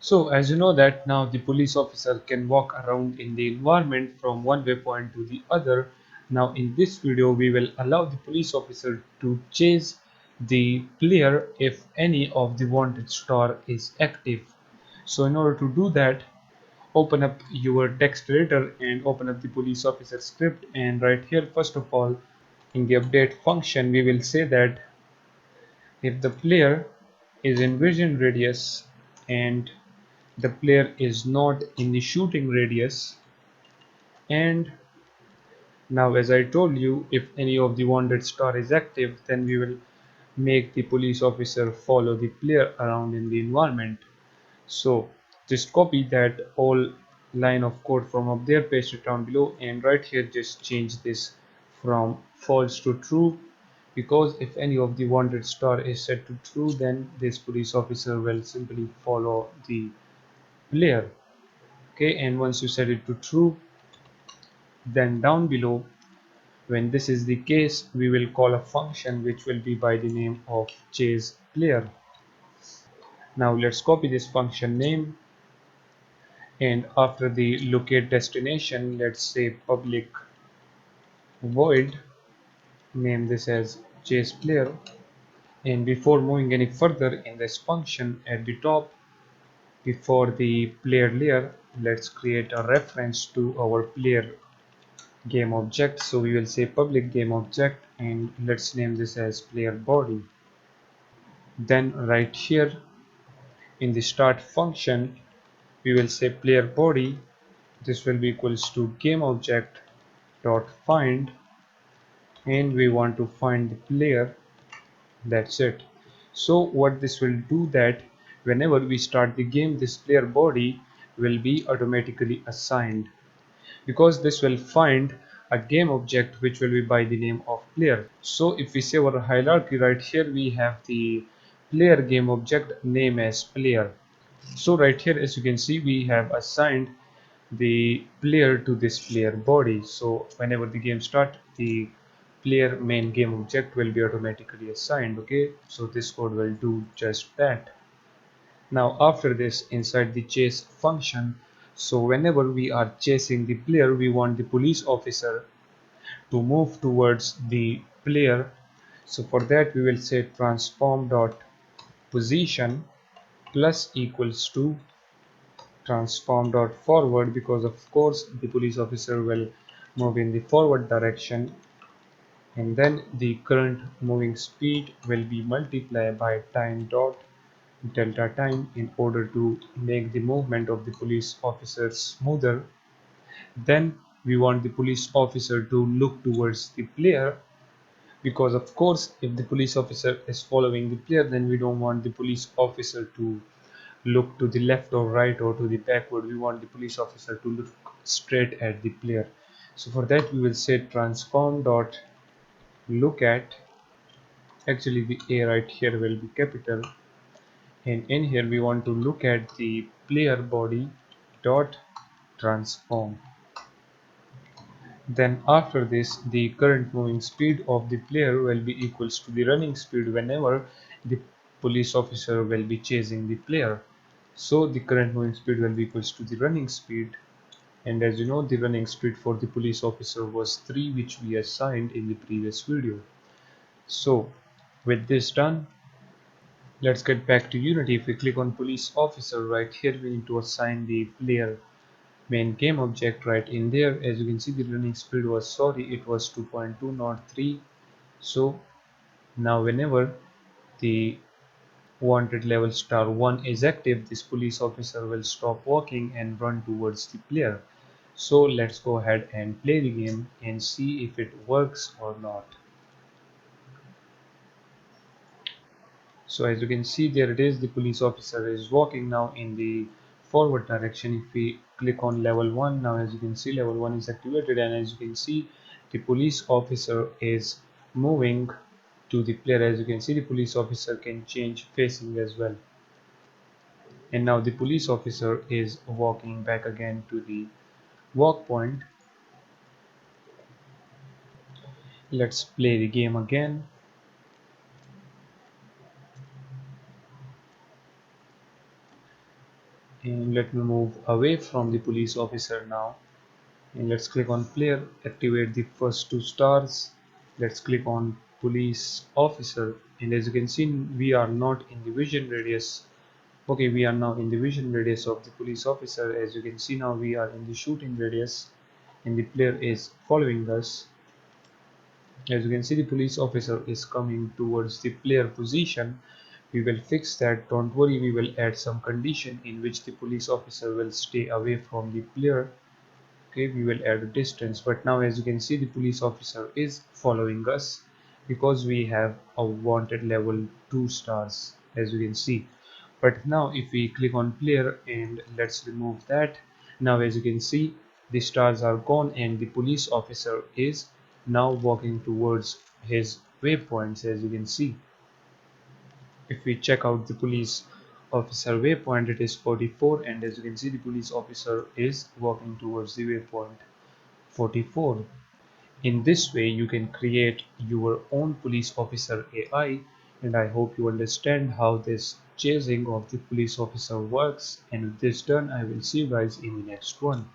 So as you know that now the police officer can walk around in the environment from one waypoint to the other. Now in this video we will allow the police officer to chase the player if any of the wanted star is active. So in order to do that, open up your text editor and open up the police officer script, and right here first of all in the update function we will say that if the player is in vision radius and the player is not in the shooting radius, and now as I told you, if any of the wanted star is active, then we will make the police officer follow the player around in the environment. So just copy that whole line of code from up there, paste it down below, and right here just change this from false to true, because if any of the wanted star is set to true, then this police officer will simply follow the player. Okay, and once you set it to true, then down below, when this is the case, we will call a function which will be by the name of chase player. Now let's copy this function name, and after the locate destination, let's say public void, name this as chase player. And before moving any further in this function, at the top before the player layer, let's create a reference to our player game object. So we will say public game object, and let's name this as player body. Then right here in the start function we will say player body, this will be equals to game object dot find, and we want to find the player. That's it. So what this will do, that whenever we start the game, this player body will be automatically assigned, because this will find a game object which will be by the name of player. So if we say our hierarchy, right here we have the player game object name as player. So right here as you can see we have assigned the player to this player body. So whenever the game starts, the player main game object will be automatically assigned. Okay, so this code will do just that. Now after this, inside the chase function, so whenever we are chasing the player, we want the police officer to move towards the player. So for that we will say transform dot position plus equals to transform dot forward, because of course the police officer will move in the forward direction, and then the current moving speed will be multiplied by time dot delta time in order to make the movement of the police officer smoother. Then we want the police officer to look towards the player, because of course if the police officer is following the player, then we don't want the police officer to look to the left or right or to the backward. We want the police officer to look straight at the player. So for that we will say transform dot look at, actually the a right here will be capital, and in here we want to look at the player body dot transform. Then after this, the current moving speed of the player will be equals to the running speed whenever the police officer will be chasing the player. So the current moving speed will be equals to the running speed, and as you know the running speed for the police officer was 3, which we assigned in the previous video. So with this done, let's get back to Unity. If we click on police officer, right here we need to assign the player main game object right in there. As you can see the running speed was, sorry, it was 2.2 not 3. So now whenever the wanted level star 1 is active, this police officer will stop walking and run towards the player. So let's go ahead and play the game and see if it works or not. So as you can see, there it is, the police officer is walking now in the forward direction. If we click on level 1, now as you can see level 1 is activated, and as you can see the police officer is moving to the player. As you can see the police officer can change facing as well, and now the police officer is walking back again to the walk point. Let's play the game again. And let me move away from the police officer now, and let's click on player, activate the first two stars. Let's click on police officer, and as you can see, we are not in the vision radius. Okay, we are now in the vision radius of the police officer. As you can see, now we are in the shooting radius and the player is following us. As you can see, the police officer is coming towards the player position. We will fix that, don't worry. We will add some condition in which the police officer will stay away from the player. Okay, we will add a distance, but now as you can see, the police officer is following us because we have a wanted level 2 stars, as you can see. But now if we click on player and let's remove that, now as you can see, the stars are gone and the police officer is now walking towards his waypoints. As you can see, if we check out the police officer waypoint, it is 44, and as you can see, the police officer is walking towards the waypoint 44. In this way, you can create your own police officer AI, and I hope you understand how this chasing of the police officer works. And with this done, I will see you guys in the next one.